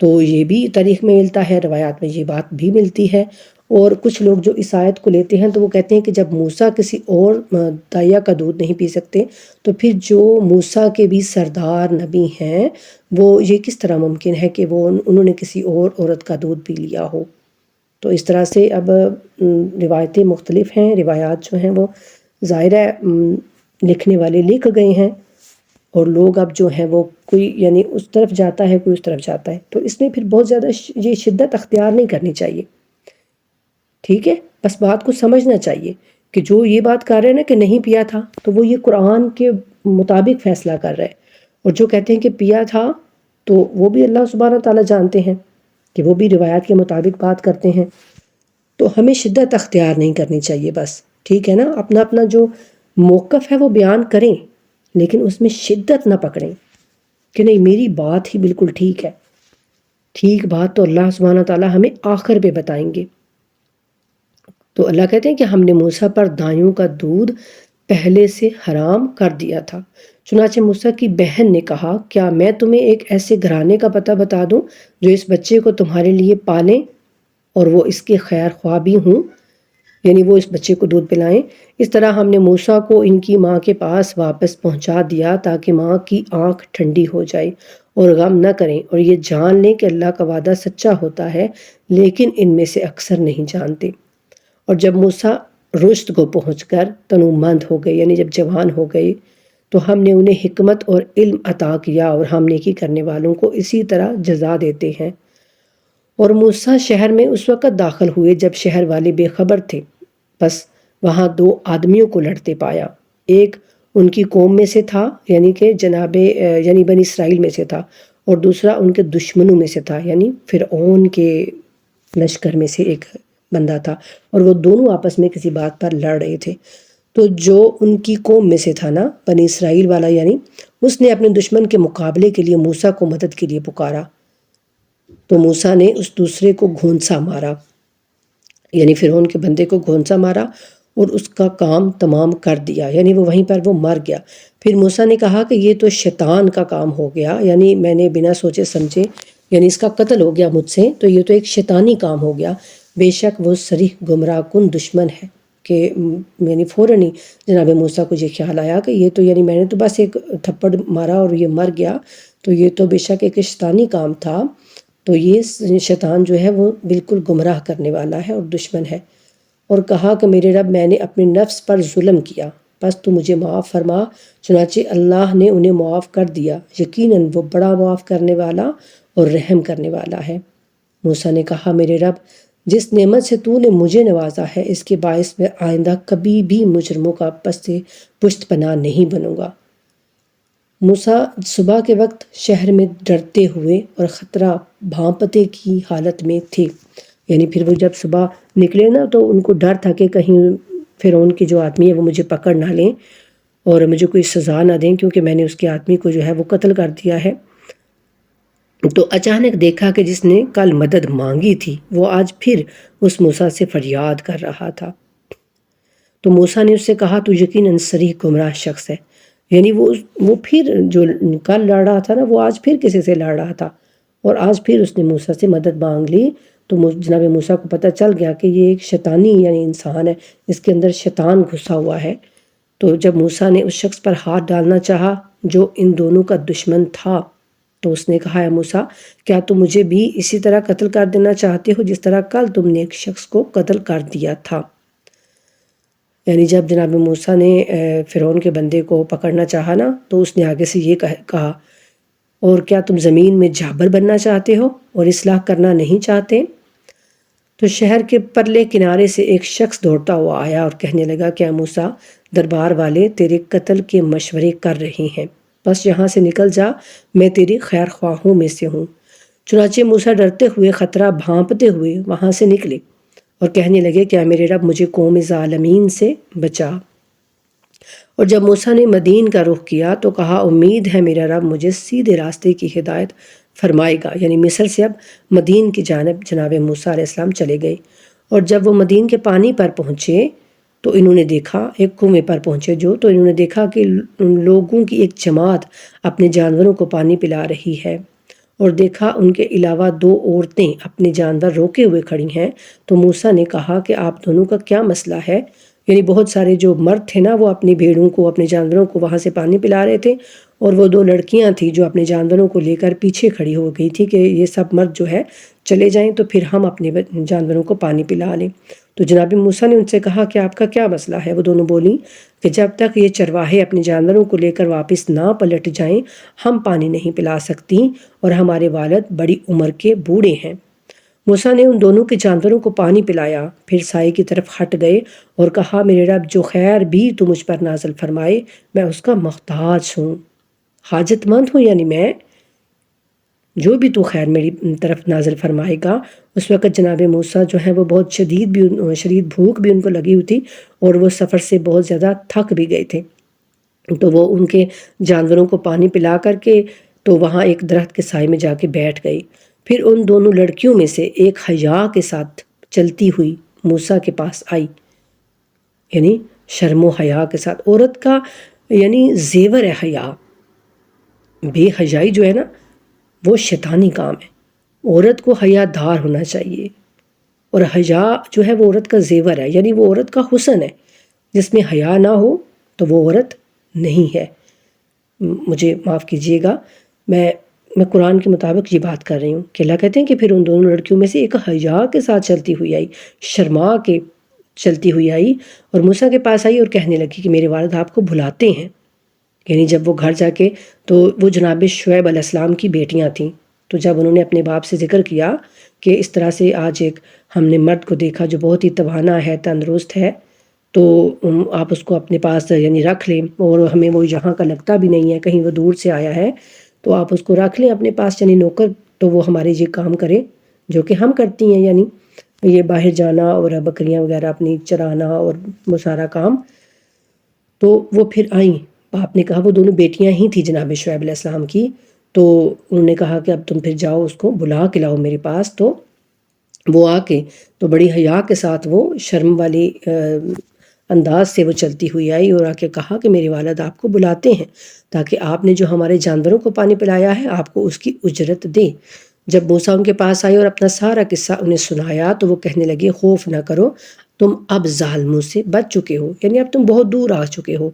تو یہ بھی تاریخ میں ملتا ہے، روایات میں یہ بات بھی ملتی ہے۔ اور کچھ لوگ جو اس آیت کو لیتے ہیں تو وہ کہتے ہیں کہ جب موسیٰ کسی اور داعیہ کا دودھ نہیں پی سکتے تو پھر جو موسیٰ کے بھی سردار نبی ہیں وہ یہ کس طرح ممکن ہے کہ وہ انہوں نے کسی اور عورت کا دودھ پی لیا ہو؟ تو اس طرح سے اب روایتیں مختلف ہیں، روایات جو ہیں وہ ظاہر ہے لکھنے والے لکھ گئے ہیں، اور لوگ اب جو ہیں وہ کوئی یعنی اس طرف جاتا ہے، کوئی اس طرف جاتا ہے، تو اس میں پھر بہت زیادہ یہ شدت اختیار نہیں کرنی چاہیے، ٹھیک ہے؟ بس بات کو سمجھنا چاہیے کہ جو یہ بات کر رہے ہیں نا کہ نہیں پیا تھا تو وہ یہ قرآن کے مطابق فیصلہ کر رہے ہیں، اور جو کہتے ہیں کہ پیا تھا تو وہ بھی اللہ سبحانہ تعالیٰ جانتے ہیں کہ وہ بھی روایات کے مطابق بات کرتے ہیں۔ تو ہمیں شدت اختیار نہیں کرنی چاہیے، بس ٹھیک ہے نا، اپنا اپنا جو موقف ہے وہ بیان کریں، لیکن اس میں شدت نہ پکڑیں کہ نہیں میری بات ہی بالکل ٹھیک ہے۔ ٹھیک بات تو اللہ سبحانہ تعالیٰ ہمیں آخر پہ بتائیں گے۔ تو اللہ کہتے ہیں کہ ہم نے موسیٰ پر دائیوں کا دودھ پہلے سے حرام کر دیا تھا۔ چنانچہ موسیٰ کی بہن نے کہا کیا میں تمہیں ایک ایسے گھرانے کا پتہ بتا دوں جو اس بچے کو تمہارے لیے پالیں اور وہ اس کے خیر خواہ بھی ہوں، یعنی وہ اس بچے کو دودھ پلائیں۔ اس طرح ہم نے موسیٰ کو ان کی ماں کے پاس واپس پہنچا دیا تاکہ ماں کی آنکھ ٹھنڈی ہو جائے اور غم نہ کریں، اور یہ جان لیں کہ اللہ کا وعدہ سچا ہوتا ہے، لیکن ان میں سے اکثر نہیں جانتے۔ اور جب موسیٰ رشد کو پہنچ کر تنومند ہو گئے، یعنی جب جوان ہو گئے، تو ہم نے انہیں حکمت اور علم عطا کیا، اور ہم نیکی کرنے والوں کو اسی طرح جزا دیتے ہیں۔ اور موسیٰ شہر میں اس وقت داخل ہوئے جب شہر والے بے خبر تھے، بس وہاں دو آدمیوں کو لڑتے پایا، ایک ان کی قوم میں سے تھا یعنی کہ یعنی بنی اسرائیل میں سے تھا، اور دوسرا ان کے دشمنوں میں سے تھا یعنی فرعون کے لشکر میں سے ایک بندہ تھا، اور وہ دونوں آپس میں کسی بات پر لڑ رہے تھے۔ تو جو ان کی قوم میں سے تھا نا، بنی اسرائیل والا، یعنی اس نے اپنے دشمن کے مقابلے کے لیے موسیٰ کو مدد کے لیے پکارا، تو موسیٰ نے اس دوسرے کو گھونسا مارا، یعنی فرعون کے بندے کو گھونسا مارا اور اس کا کام تمام کر دیا، یعنی وہ وہیں پر وہ مر گیا۔ پھر موسیٰ نے کہا کہ یہ تو شیطان کا کام ہو گیا، یعنی میں نے بنا سوچے سمجھے یعنی اس کا قتل ہو گیا مجھ سے، تو یہ تو ایک شیطانی کام ہو گیا، بے شک وہ صریح گمراہ کن دشمن ہے۔ کہ یعنی فوراً ہی جناب موسیٰ کو یہ خیال آیا کہ یہ تو یعنی میں نے تو بس ایک تھپڑ مارا اور یہ مر گیا، تو یہ تو بے شک ایک شیطانی کام تھا، تو یہ شیطان جو ہے وہ بالکل گمراہ کرنے والا ہے اور دشمن ہے۔ اور کہا کہ میرے رب میں نے اپنے نفس پر ظلم کیا، بس تو مجھے معاف فرما۔ چنانچہ اللہ نے انہیں معاف کر دیا، یقیناً وہ بڑا معاف کرنے والا اور رحم کرنے والا ہے۔ موسیٰ نے کہا میرے رب جس نعمت سے تو نے مجھے نوازا ہے اس کے باعث میں آئندہ کبھی بھی مجرموں کا پشت پناہ نہیں بنوں گا۔ موسیٰ صبح کے وقت شہر میں ڈرتے ہوئے اور خطرہ بھانپتے کی حالت میں تھے، یعنی پھر وہ جب صبح نکلے نا تو ان کو ڈر تھا کہ کہیں فرعون کے جو آدمی ہے وہ مجھے پکڑ نہ لیں اور مجھے کوئی سزا نہ دیں، کیونکہ میں نے اس کے آدمی کو جو ہے وہ قتل کر دیا ہے۔ تو اچانک دیکھا کہ جس نے کل مدد مانگی تھی وہ آج پھر اس موسیٰ سے فریاد کر رہا تھا۔ تو موسیٰ نے اس سے کہا تو یقیناً صریح گمراہ شخص ہے، یعنی وہ پھر جو کل لڑ رہا تھا نا وہ آج پھر کسی سے لڑ رہا تھا، اور آج پھر اس نے موسیٰ سے مدد مانگ لی۔ تو جناب موسیٰ کو پتہ چل گیا کہ یہ ایک شیطانی یعنی انسان ہے، اس کے اندر شیطان گھسا ہوا ہے۔ تو جب موسیٰ نے اس شخص پر ہاتھ ڈالنا چاہا جو ان دونوں کا دشمن تھا تو اس نے کہا اے موسیٰ کیا تم مجھے بھی اسی طرح قتل کر دینا چاہتے ہو جس طرح کل تم نے ایک شخص کو قتل کر دیا تھا؟ یعنی جب جناب موسیٰ نے فرعون کے بندے کو پکڑنا چاہا نا تو اس نے آگے سے یہ کہا اور کیا تم زمین میں جابر بننا چاہتے ہو اور اصلاح کرنا نہیں چاہتے؟ تو شہر کے پرلے کنارے سے ایک شخص دوڑتا ہوا آیا اور کہنے لگا کہ اے موسیٰ دربار والے تیرے قتل کے مشورے کر رہے ہیں، بس یہاں سے نکل جا، میں تیری خیر خواہوں میں سے ہوں۔ چنانچہ موسیٰ ڈرتے ہوئے خطرہ بھانپتے ہوئے وہاں سے نکلے اور کہنے لگے کہ اے میرے رب مجھے قوم ظالمین سے بچا۔ اور جب موسیٰ نے مدین کا رخ کیا تو کہا امید ہے میرا رب مجھے سیدھے راستے کی ہدایت فرمائے گا۔ یعنی مصر سے اب مدین کی جانب جناب موسیٰ علیہ السلام چلے گئے، اور جب وہ مدین کے پانی پر پہنچے تو انہوں نے دیکھا، ایک کنویں پر پہنچے تو انہوں نے دیکھا کہ لوگوں کی ایک جماعت اپنے جانوروں کو پانی پلا رہی ہے، اور دیکھا ان کے علاوہ 2 عورتیں اپنے جانور روکے ہوئے کھڑی ہیں۔ تو موسیٰ نے کہا کہ آپ دونوں کا کیا مسئلہ ہے؟ یعنی بہت سارے جو مرد تھے نا وہ اپنی بھیڑوں کو، اپنے جانوروں کو وہاں سے پانی پلا رہے تھے، اور وہ 2 لڑکیاں تھیں جو اپنے جانوروں کو لے کر پیچھے کھڑی ہو گئی تھی کہ یہ سب مرد جو ہے چلے جائیں تو پھر ہم اپنے جانوروں کو پانی پلا لیں۔ تو جناب موسیٰ نے ان سے کہا کہ آپ کا کیا مسئلہ ہے؟ وہ دونوں بولیں کہ جب تک یہ چرواہے اپنے جانوروں کو لے کر واپس نہ پلٹ جائیں ہم پانی نہیں پلا سکتی، اور ہمارے والد بڑی عمر کے بوڑھے ہیں۔ موسیٰ نے ان دونوں کے جانوروں کو پانی پلایا، پھر سائے کی طرف ہٹ گئے اور کہا میرے رب جو خیر بھی تو مجھ پر نازل فرمائے میں اس کا محتاج ہوں، حاجت مند ہوں، یعنی میں جو بھی تو خیر میری طرف نازل فرمائے گا۔ اس وقت جناب موسیٰ جو ہیں وہ بہت شدید بھوک بھی ان کو لگی ہوئی تھی، اور وہ سفر سے بہت زیادہ تھک بھی گئے تھے، تو وہ ان کے جانوروں کو پانی پلا کر کے تو وہاں ایک درخت کے سائے میں جا کے بیٹھ گئی۔ پھر ان دونوں لڑکیوں میں سے ایک حیا کے ساتھ چلتی ہوئی موسیٰ کے پاس آئی، یعنی شرم و حیا کے ساتھ۔ عورت کا یعنی زیور ہے حیا، بے حیائی جو ہے نا وہ شیطانی کام ہے، عورت کو حیا دار ہونا چاہیے، اور حیا جو ہے وہ عورت کا زیور ہے، یعنی وہ عورت کا حسن ہے، جس میں حیا نہ ہو تو وہ عورت نہیں ہے۔ مجھے معاف کیجیے گا، میں قرآن کے مطابق یہ بات کر رہی ہوں کہ اللہ کہتے ہیں کہ پھر ان دونوں لڑکیوں میں سے ایک حیا کے ساتھ چلتی ہوئی آئی، شرما کے چلتی ہوئی آئی اور موسیٰ کے پاس آئی اور کہنے لگی کہ میرے والد آپ کو بلاتے ہیں۔ یعنی جب وہ گھر جا کے تو وہ جناب شعیب علیہ السلام کی بیٹیاں تھیں، تو جب انہوں نے اپنے باپ سے ذکر کیا کہ اس طرح سے آج ایک ہم نے مرد کو دیکھا جو بہت ہی توانا ہے، تندرست ہے، تو آپ اس کو اپنے پاس یعنی رکھ لیں، اور ہمیں وہ یہاں کا لگتا بھی نہیں ہے، کہیں وہ دور سے آیا ہے، تو آپ اس کو رکھ لیں اپنے پاس، یعنی نوکر، تو وہ ہمارے یہ کام کرے جو کہ ہم کرتی ہیں، یعنی یہ باہر جانا اور بکریاں وغیرہ اپنی چرانا اور وہ سارا کام۔ تو وہ پھر آئیں، باپ نے کہا، وہ دونوں بیٹیاں ہی تھیں جناب شعیب علیہ السلام کی، تو انہوں نے کہا کہ اب تم پھر جاؤ اس کو بلا کے لاؤ میرے پاس۔ تو وہ آ کے تو بڑی حیا کے ساتھ وہ شرم والی انداز سے وہ چلتی ہوئی آئی اور آ کے کہا کہ میرے والد آپ کو بلاتے ہیں تاکہ آپ نے جو ہمارے جانوروں کو پانی پلایا ہے آپ کو اس کی اجرت دے۔ جب موسیٰ ان کے پاس آئی اور اپنا سارا قصہ انہیں سنایا تو وہ کہنے لگے خوف نہ کرو، تم اب ظالموں سے بچ چکے ہو، یعنی اب تم بہت دور آ چکے ہو۔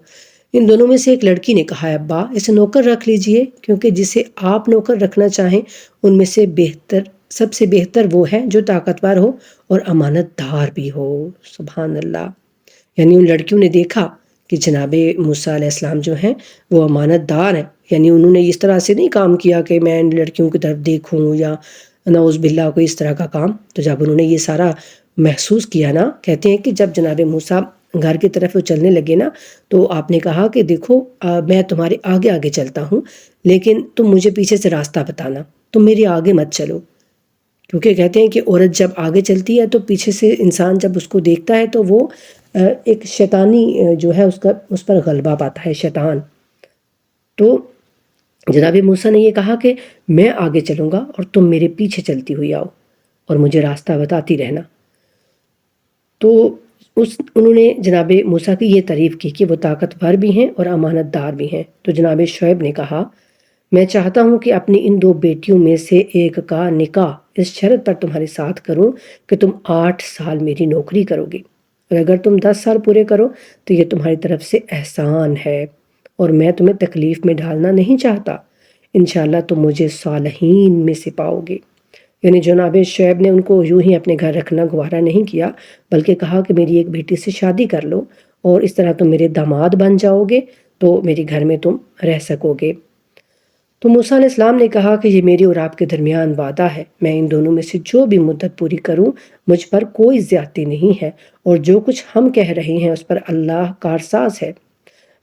ان دونوں میں سے ایک لڑکی نے کہا ابا اسے نوکر رکھ لیجئے، کیونکہ جسے آپ نوکر رکھنا چاہیں ان میں سے سب سے بہتر وہ ہے جو طاقتور ہو اور امانت دار بھی ہو۔ سبحان اللہ، یعنی ان لڑکیوں نے دیکھا کہ جناب موسیٰ علیہ السلام جو ہیں وہ امانت دار ہیں، یعنی انہوں نے اس طرح سے نہیں کام کیا کہ میں ان لڑکیوں کی طرف دیکھوں یا نعوذ باللہ کوئی اس طرح کا کام۔ تو جب انہوں نے یہ سارا محسوس کیا نا، کہتے ہیں کہ جب جناب موسیٰ گھر کی طرف وہ چلنے لگے نا تو آپ نے کہا کہ دیکھو میں تمہارے آگے آگے چلتا ہوں، لیکن تم مجھے پیچھے سے راستہ بتانا، تم میرے آگے مت چلو، کیونکہ کہتے ہیں کہ عورت جب آگے چلتی ہے تو پیچھے سے انسان جب اس کو دیکھتا ہے تو وہ ایک شیطانی جو ہے اس پر غلبہ پاتا ہے شیطان۔ تو جناب موسیٰ نے یہ کہا کہ میں آگے چلوں گا اور تم میرے پیچھے چلتی ہوئی آؤ اور مجھے راستہ بتاتی رہنا۔ تو انہوں نے جناب موسیٰ کی یہ تعریف کی کہ وہ طاقتور بھی ہیں اور امانت دار بھی ہیں۔ تو جناب شعیب نے کہا میں چاہتا ہوں کہ اپنی ان 2 بیٹیوں میں سے ایک کا نکاح اس شرط پر تمہارے ساتھ کروں کہ تم 8 سال میری نوکری کرو گے، اور اگر تم 10 سال پورے کرو تو یہ تمہاری طرف سے احسان ہے، اور میں تمہیں تکلیف میں ڈالنا نہیں چاہتا۔ انشاءاللہ تم مجھے صالحین میں سے پاؤ گے۔ یعنی جناب شعیب نے ان کو یوں ہی اپنے گھر رکھنا گوارا نہیں کیا، بلکہ کہا کہ میری ایک بیٹی سے شادی کر لو اور اس طرح تم میرے داماد بن جاؤ گے تو میرے گھر میں تم رہ سکو گے۔ تو موسیٰ علیہ السلام نے کہا کہ یہ میری اور آپ کے درمیان وعدہ ہے، میں ان دونوں میں سے جو بھی مدت پوری کروں مجھ پر کوئی زیادتی نہیں ہے، اور جو کچھ ہم کہہ رہے ہیں اس پر اللہ کارساز ہے۔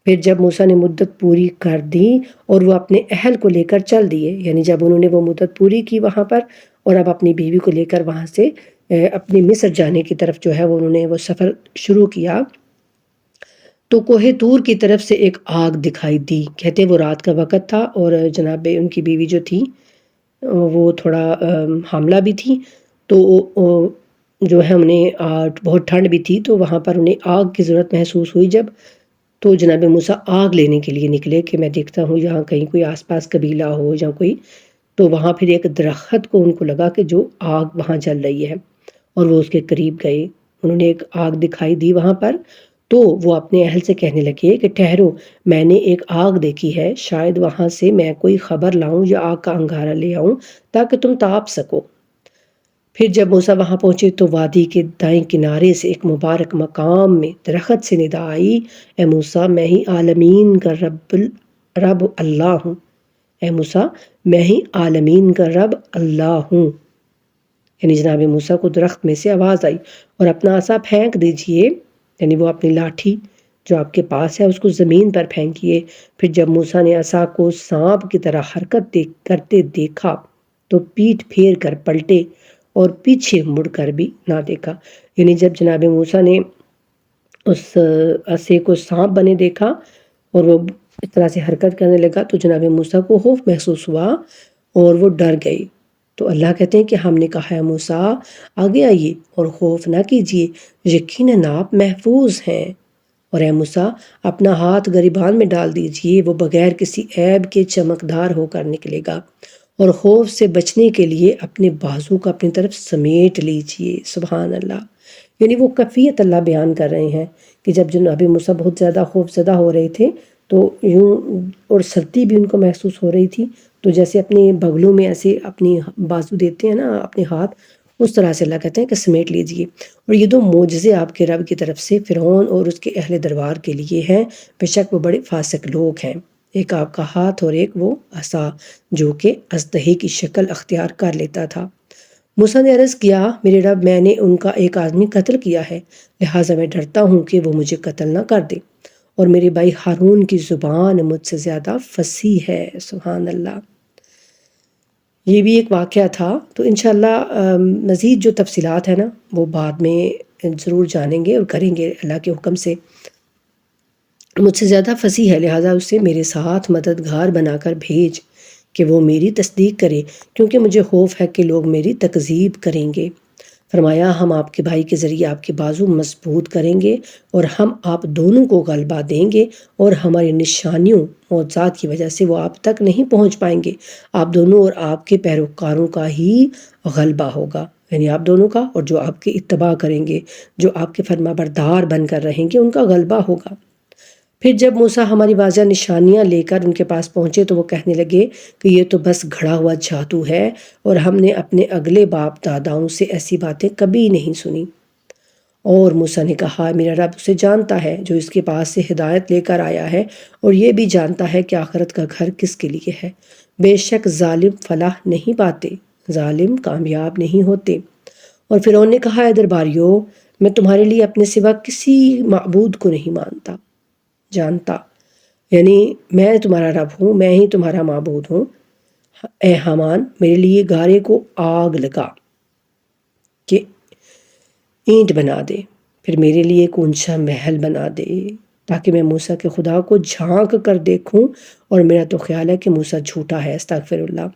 پھر جب موسیٰ نے مدت پوری کر دی اور وہ اپنے اہل کو لے کر چل دیے، یعنی جب انہوں نے وہ مدت پوری کی وہاں پر اور اب اپنی بیوی کو لے کر وہاں سے اپنی مصر جانے کی طرف جو ہے وہ انہوں نے وہ سفر شروع کیا، تو کوہ طور کی طرف سے ایک آگ دکھائی دی۔ کہتے وہ رات کا وقت تھا اور جناب ان کی بیوی جو تھی وہ تھوڑا حاملہ بھی تھی، تو جو ہے انہیں بہت ٹھنڈ بھی تھی، تو وہاں پر انہیں آگ کی ضرورت محسوس ہوئی جب، تو جناب موسیٰ آگ لینے کے لیے نکلے کہ میں دیکھتا ہوں یہاں کہیں کوئی آس پاس قبیلہ ہو یا کوئی، تو وہاں پھر ایک درخت کو ان کو لگا کہ جو آگ وہاں جل رہی ہے، اور وہ اس کے قریب گئے، انہوں نے ایک آگ دکھائی دی وہاں پر، تو وہ اپنے اہل سے کہنے لگے کہ ٹھہرو، میں نے ایک آگ دیکھی ہے، شاید وہاں سے میں کوئی خبر لاؤں یا آگ کا انگارہ لے آؤں تاکہ تم تاپ سکو۔ پھر جب موسیٰ وہاں پہنچے تو وادی کے دائیں کنارے سے ایک مبارک مقام میں درخت سے ندا آئی، اے موسیٰ میں ہی عالمین کا رب اللہ ہوں، اے موسیٰ میں ہی عالمین کا رب اللہ ہوں۔ یعنی جناب موسیٰ کو درخت میں سے آواز آئی اور اپنا عصا پھینک دیجئے، یعنی وہ اپنی لاٹھی جو آپ کے پاس ہے اس کو زمین پر پھینکیے۔ پھر جب موسیٰ نے عصا کو سانپ کی طرح حرکت کرتے دیکھا تو پیٹھ پھیر کر پلٹے اور پیچھے مڑ کر بھی نہ دیکھا۔ یعنی جب جناب موسیٰ نے اس عصے کو سانپ بنے دیکھا اور وہ اس طرح سے حرکت کرنے لگا تو جناب موسیٰ کو خوف محسوس ہوا اور وہ ڈر گئی۔ تو اللہ کہتے ہیں کہ ہم نے کہا ہے موسیٰ آگے آئیے اور خوف نہ کیجیے، یقیناً آپ محفوظ ہیں، اور اے موسیٰ اپنا ہاتھ گریبان میں ڈال دیجیے، وہ بغیر کسی عیب کے چمکدار ہو کر نکلے گا، اور خوف سے بچنے کے لیے اپنے بازو کو اپنی طرف سمیٹ لیجیے۔ سبحان اللہ، یعنی وہ کیفیت اللہ بیان کر رہے ہیں کہ جب جناب موسیٰ بہت زیادہ خوف زدہ ہو رہے تھے تو یوں، اور سردی بھی ان کو محسوس ہو رہی تھی، تو جیسے اپنے بغلوں میں ایسے اپنی بازو دیتے ہیں نا اپنے ہاتھ، اس طرح سے اللہ کہتے ہیں کہ سمیٹ لیجئے۔ اور یہ دو معجزے آپ کے رب کی طرف سے فرعون اور اس کے اہل دربار کے لیے ہیں، بے شک وہ بڑے فاسق لوگ ہیں، ایک آپ کا ہاتھ اور ایک وہ عصا جو کہ اژدہے کی شکل اختیار کر لیتا تھا۔ موسیٰ نے عرض کیا میرے رب میں نے ان کا ایک آدمی قتل کیا ہے، لہٰذا میں ڈرتا ہوں کہ وہ مجھے قتل نہ کر دے، اور میرے بھائی ہارون کی زبان مجھ سے زیادہ فصیح ہے۔ سبحان اللہ، یہ بھی ایک واقعہ تھا۔ تو انشاءاللہ مزید جو تفصیلات ہیں نا وہ بعد میں ضرور جانیں گے اور کریں گے اللہ کے حکم سے۔ مجھ سے زیادہ فصیح ہے، لہٰذا اسے میرے ساتھ مددگار بنا کر بھیج کہ وہ میری تصدیق کرے، کیونکہ مجھے خوف ہے کہ لوگ میری تکذیب کریں گے۔ فرمایا ہم آپ کے بھائی کے ذریعے آپ کے بازو مضبوط کریں گے اور ہم آپ دونوں کو غلبہ دیں گے، اور ہماری نشانیوں معجزات کی وجہ سے وہ آپ تک نہیں پہنچ پائیں گے، آپ دونوں اور آپ کے پیروکاروں کا ہی غلبہ ہوگا، یعنی آپ دونوں کا اور جو آپ کی اتباع کریں گے، جو آپ کے فرما بردار بن کر رہیں گے، ان کا غلبہ ہوگا۔ پھر جب موسیٰ ہماری واضح نشانیاں لے کر ان کے پاس پہنچے تو وہ کہنے لگے کہ یہ تو بس گھڑا ہوا جادو ہے، اور ہم نے اپنے اگلے باپ داداؤں سے ایسی باتیں کبھی نہیں سنی۔ اور موسیٰ نے کہا میرا رب اسے جانتا ہے جو اس کے پاس سے ہدایت لے کر آیا ہے، اور یہ بھی جانتا ہے کہ آخرت کا گھر کس کے لیے ہے۔ بے شک ظالم فلاح نہیں پاتے، ظالم کامیاب نہیں ہوتے۔ اور فرعون نے کہا اے درباریوں، میں تمہارے لیے اپنے سوا کسی معبود کو نہیں جانتا، یعنی میں تمہارا رب ہوں، میں ہی تمہارا معبود ہوں۔ اے حامان میرے لیے گارے کو آگ لگا کہ اینٹ بنا دے، پھر میرے لیے ایک اونچا محل بنا دے تاکہ میں موسیٰ کے خدا کو جھانک کر دیکھوں، اور میرا تو خیال ہے کہ موسیٰ جھوٹا ہے، استغفر اللہ۔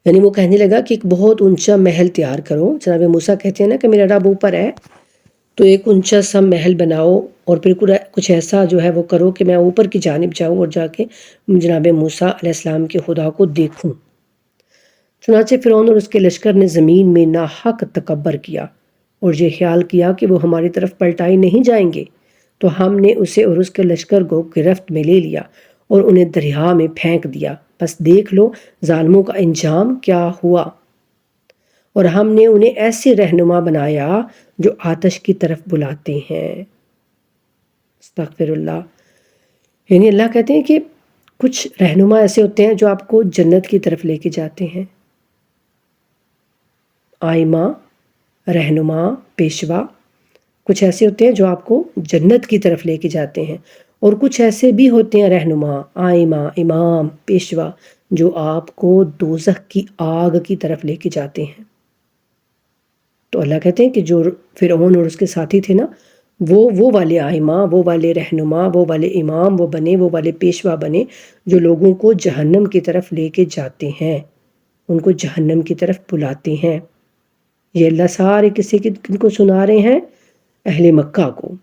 یعنی وہ کہنے لگا کہ ایک بہت اونچا محل تیار کرو، جناب موسیٰ کہتے ہیں نا کہ میرا رب اوپر ہے، تو ایک اونچا سا محل بناؤ اور پھر کچھ ایسا جو ہے وہ کرو کہ میں اوپر کی جانب جاؤں اور جا کے جناب موسیٰ علیہ السلام کے خدا کو دیکھوں۔ چنانچہ فرعون اور اس کے لشکر نے زمین میں ناحق تکبر کیا اور یہ خیال کیا کہ وہ ہماری طرف پلٹائے نہیں جائیں گے، تو ہم نے اسے اور اس کے لشکر کو گرفت میں لے لیا اور انہیں دریا میں پھینک دیا، بس دیکھ لو ظالموں کا انجام کیا ہوا۔ اور ہم نے انہیں ایسے رہنما بنایا جو آتش کی طرف بلاتے ہیں۔ استغفر اللہ۔ یعنی اللہ کہتے ہیں کہ کچھ رہنما ایسے ہوتے ہیں جو آپ کو جنت کی طرف لے کے جاتے ہیں۔ آئمہ، رہنما، پیشوا، کچھ ایسے ہوتے ہیں جو آپ کو جنت کی طرف لے کے جاتے ہیں، اور کچھ ایسے بھی ہوتے ہیں رہنما، آئمہ، امام، پیشوا، جو آپ کو دوزخ کی آگ کی طرف لے کے جاتے ہیں۔ تو اللہ کہتے ہیں کہ جو فرعون اور اس کے ساتھی تھے نا، وہ والے آئمہ، وہ والے رہنما، وہ والے امام وہ بنے، وہ والے پیشوا بنے جو لوگوں کو جہنم کی طرف لے کے جاتے ہیں، ان کو جہنم کی طرف بلاتے ہیں۔ یہ اللہ سارے قصے کن کو سنا رہے ہیں؟ اہل مکہ کو،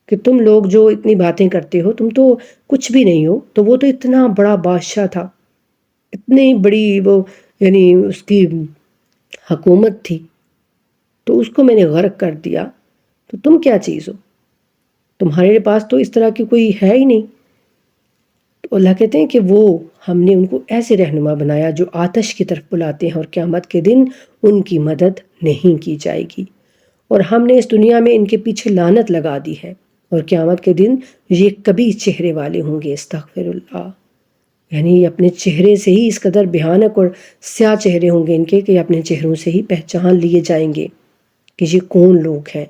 کہ تم لوگ جو اتنی باتیں کرتے ہو، تم تو کچھ بھی نہیں ہو، تو وہ تو اتنا بڑا بادشاہ تھا، اتنی بڑی وہ یعنی اس کی حکومت تھی، تو اس کو میں نے غرق کر دیا، تو تم کیا چیز ہو؟ تمہارے پاس تو اس طرح کی کوئی ہے ہی نہیں۔ تو اللہ کہتے ہیں کہ وہ ہم نے ان کو ایسے رہنما بنایا جو آتش کی طرف بلاتے ہیں، اور قیامت کے دن ان کی مدد نہیں کی جائے گی، اور ہم نے اس دنیا میں ان کے پیچھے لعنت لگا دی ہے، اور قیامت کے دن یہ کبھی چہرے والے ہوں گے۔ استغفر اللہ۔ یعنی اپنے چہرے سے ہی اس قدر بھیانک اور سیاہ چہرے ہوں گے ان کے کہ اپنے چہروں سے ہی پہچان لیے جائیں گے کہ یہ کون لوگ ہیں۔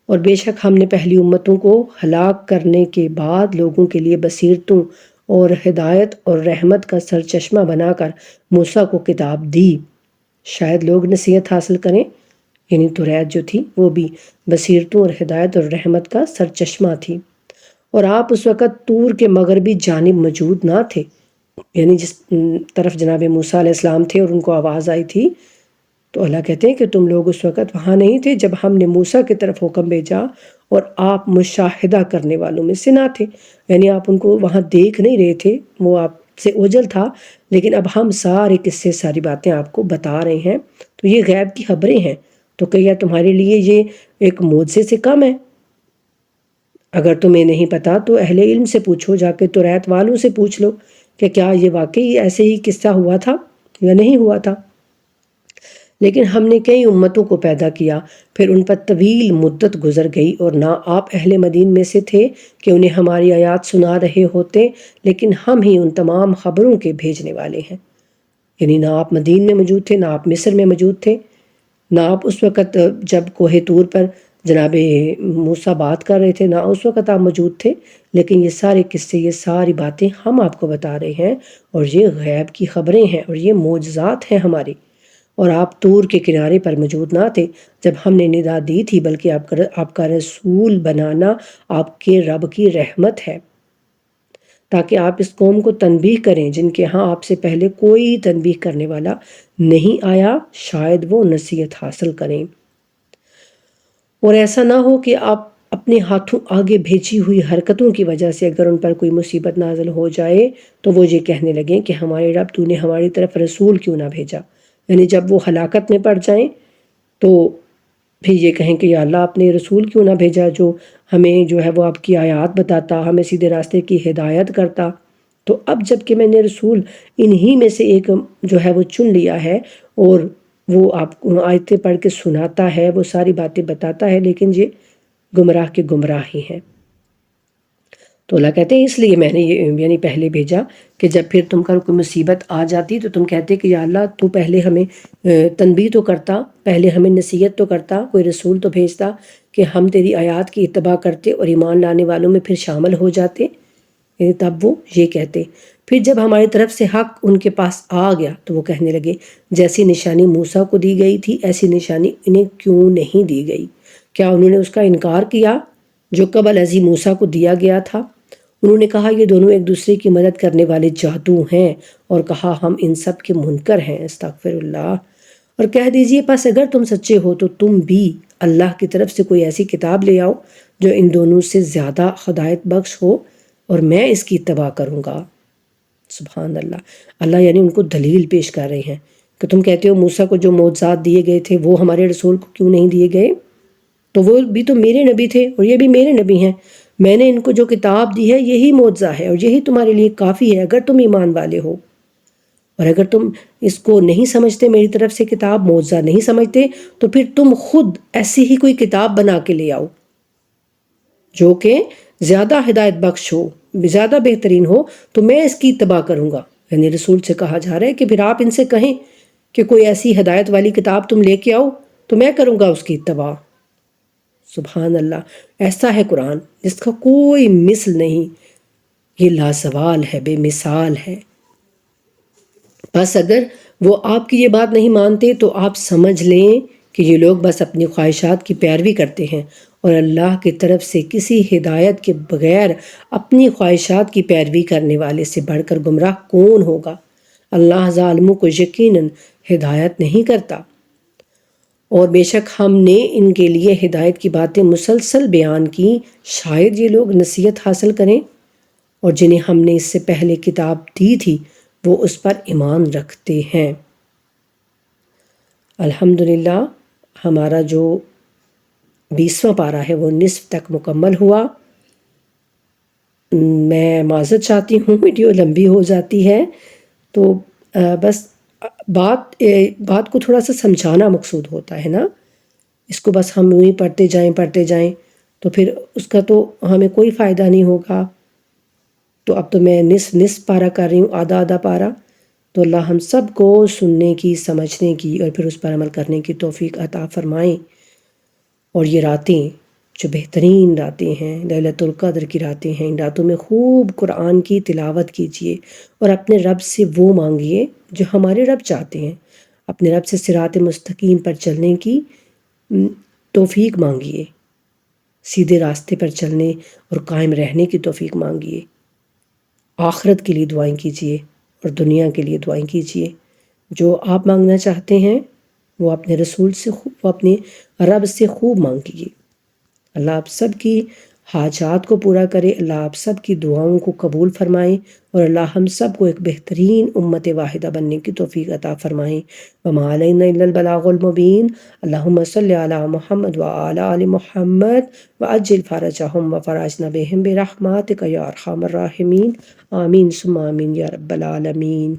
اور بے شک ہم نے پہلی امتوں کو ہلاک کرنے کے بعد لوگوں کے لیے بصیرتوں اور ہدایت اور رحمت کا سرچشمہ بنا کر موسیٰ کو کتاب دی، شاید لوگ نصیحت حاصل کریں۔ یعنی توریت جو تھی وہ بھی بصیرتوں اور ہدایت اور رحمت کا سرچشمہ تھی، اور آپ اس وقت طور کے مغربی جانب موجود نہ تھے، یعنی جس طرف جناب موسیٰ علیہ السلام تھے اور ان کو آواز آئی تھی، تو اللہ کہتے ہیں کہ تم لوگ اس وقت وہاں نہیں تھے جب ہم نے موسیٰ کی طرف حکم بھیجا، اور آپ مشاہدہ کرنے والوں میں سے نہ تھے، یعنی آپ ان کو وہاں دیکھ نہیں رہے تھے، وہ آپ سے اوجھل تھا، لیکن اب ہم سارے قصے ساری باتیں آپ کو بتا رہے ہیں، تو یہ غیب کی خبریں ہیں، تو کیا تمہارے لیے یہ ایک معجزے سے کم ہے؟ اگر تمہیں نہیں پتا تو اہل علم سے پوچھو، جا کے توریت والوں سے پوچھ لو کہ کیا یہ واقعی ایسے ہی قصہ ہوا تھا یا نہیں ہوا تھا۔ لیکن ہم نے کئی امتوں کو پیدا کیا، پھر ان پر طویل مدت گزر گئی، اور نہ آپ اہل مدین میں سے تھے کہ انہیں ہماری آیات سنا رہے ہوتے، لیکن ہم ہی ان تمام خبروں کے بھیجنے والے ہیں۔ یعنی نہ آپ مدین میں موجود تھے، نہ آپ مصر میں موجود تھے، نہ آپ اس وقت جب کوہ طور پر جناب موسیٰ بات کر رہے تھے، نہ اس وقت آپ موجود تھے، لیکن یہ سارے قصے، یہ ساری باتیں ہم آپ کو بتا رہے ہیں، اور یہ غیب کی خبریں ہیں، اور یہ معجزات ہیں ہمارے، اور آپ طور کے کنارے پر موجود نہ تھے جب ہم نے ندا دی تھی، بلکہ آپ کا رسول بنانا آپ کے رب کی رحمت ہے، تاکہ آپ اس قوم کو تنبیہ کریں جن کے ہاں آپ سے پہلے کوئی تنبیہ کرنے والا نہیں آیا، شاید وہ نصیحت حاصل کریں۔ اور ایسا نہ ہو کہ آپ اپنے ہاتھوں آگے بھیجی ہوئی حرکتوں کی وجہ سے اگر ان پر کوئی مصیبت نازل ہو جائے تو وہ یہ کہنے لگیں کہ ہمارے رب تو نے ہماری طرف رسول کیوں نہ بھیجا، یعنی جب وہ ہلاکت میں پڑ جائیں تو پھر یہ کہیں کہ یا اللہ آپ نے رسول کیوں نہ بھیجا جو ہمیں جو ہے وہ آپ کی آیات بتاتا، ہمیں سیدھے راستے کی ہدایت کرتا۔ تو اب جب کہ میں نے رسول انہی میں سے ایک جو ہے وہ چن لیا ہے، اور وہ آپ کو آیتیں پڑھ کے سناتا ہے، وہ ساری باتیں بتاتا ہے، لیکن یہ گمراہ کے گمراہ ہی ہیں۔ تو اللہ کہتے ہیں اس لیے میں نے یہ یعنی پہلے بھیجا کہ جب پھر تم پر کوئی مصیبت آ جاتی تو تم کہتے کہ یا اللہ تو پہلے ہمیں تنبیہ تو کرتا، پہلے ہمیں نصیحت تو کرتا، کوئی رسول تو بھیجتا کہ ہم تیری آیات کی اتباع کرتے اور ایمان لانے والوں میں پھر شامل ہو جاتے، تب وہ یہ کہتے۔ پھر جب ہماری طرف سے حق ان کے پاس آ گیا تو وہ کہنے لگے جیسی نشانی موسیٰ کو دی گئی تھی ایسی نشانی انہیں کیوں نہیں دی گئی؟ کیا انہوں نے اس کا انکار کیا جو قبل ازی موسیٰ کو دیا گیا تھا؟ انہوں نے کہا یہ دونوں ایک دوسرے کی مدد کرنے والے جادو ہیں، اور کہا ہم ان سب کے منکر ہیں۔ استغفر اللہ۔ اور کہہ دیجئے پس اگر تم سچے ہو تو تم بھی اللہ کی طرف سے کوئی ایسی کتاب لے آؤ جو ان دونوں سے زیادہ ہدایت بخش ہو، اور میں اس کی اتباع کروں گا۔ سبحان اللہ۔ اللہ یعنی ان کو دلیل پیش کر رہے ہیں کہ تم کہتے ہو موسیٰ کو جو معجزات دیے گئے تھے وہ ہمارے رسول کو کیوں نہیں دیے گئے؟ تو وہ بھی تو میرے نبی تھے اور یہ بھی میرے نبی ہیں، میں نے ان کو جو کتاب دی ہے یہی معجزہ ہے اور یہی تمہارے لیے کافی ہے اگر تم ایمان والے ہو، اور اگر تم اس کو نہیں سمجھتے، میری طرف سے کتاب معجزہ نہیں سمجھتے، تو پھر تم خود ایسی ہی کوئی کتاب بنا کے لے آؤ جو کہ زیادہ ہدایت بخش ہو، زیادہ بہترین ہو، تو میں اس کی اتباع کروں گا۔ یعنی رسول سے کہا جا رہا ہے کہ پھر آپ ان سے کہیں کہ کوئی ایسی ہدایت والی کتاب تم لے کے آؤ تو میں کروں گا اس کی اتباع۔ سبحان اللہ، ایسا ہے قرآن جس کا کوئی مثل نہیں، یہ لازوال ہے، بے مثال ہے۔ بس اگر وہ آپ کی یہ بات نہیں مانتے تو آپ سمجھ لیں کہ یہ لوگ بس اپنی خواہشات کی پیروی کرتے ہیں، اور اللہ کی طرف سے کسی ہدایت کے بغیر اپنی خواہشات کی پیروی کرنے والے سے بڑھ کر گمراہ کون ہوگا؟ اللہ ظالموں کو یقیناً ہدایت نہیں کرتا، اور بے شک ہم نے ان کے لیے ہدایت کی باتیں مسلسل بیان کی، شاید یہ لوگ نصیحت حاصل کریں، اور جنہیں ہم نے اس سے پہلے کتاب دی تھی وہ اس پر ایمان رکھتے ہیں۔ الحمدللہ ہمارا جو 20واں پارہ ہے وہ نصف تک مکمل ہوا۔ میں معذرت چاہتی ہوں ویڈیو لمبی ہو جاتی ہے، تو بس بات کو تھوڑا سا سمجھانا مقصود ہوتا ہے نا، اس کو بس ہم یوں ہی پڑھتے جائیں تو پھر اس کا تو ہمیں کوئی فائدہ نہیں ہوگا۔ تو اب تو میں نصف پارہ کر رہی ہوں، آدھا پارہ۔ تو اللہ ہم سب کو سننے کی، سمجھنے کی اور پھر اس پر عمل کرنے کی توفیق عطا فرمائیں، اور یہ راتیں جو بہترین راتیں ہیں، لیلۃ القدر کی راتیں ہیں، ان راتوں میں خوب قرآن کی تلاوت کیجئے اور اپنے رب سے وہ مانگیے جو ہمارے رب چاہتے ہیں، اپنے رب سے صراط مستقیم پر چلنے کی توفیق مانگیے، سیدھے راستے پر چلنے اور قائم رہنے کی توفیق مانگیے، آخرت کے لیے دعائیں کیجئے اور دنیا کے لیے دعائیں کیجئے۔ جو آپ مانگنا چاہتے ہیں وہ اپنے رسول سے وہ اپنے رب سے خوب مانگیے۔ اللہ آپ سب کی حاجات کو پورا کرے، اللہ آپ سب کی دعاؤں کو قبول فرمائے، اور اللہ ہم سب کو ایک بہترین امت واحدہ بننے کی توفیق عطا فرمائے۔ وما علینا الا البلاغ المبین۔ اللہم صلی علی محمد وعلی آل محمد وعجل فرجہم وفرجنا بہم برحمتک یا ارحم الراحمین، آمین ثم آمین یا رب العالمین۔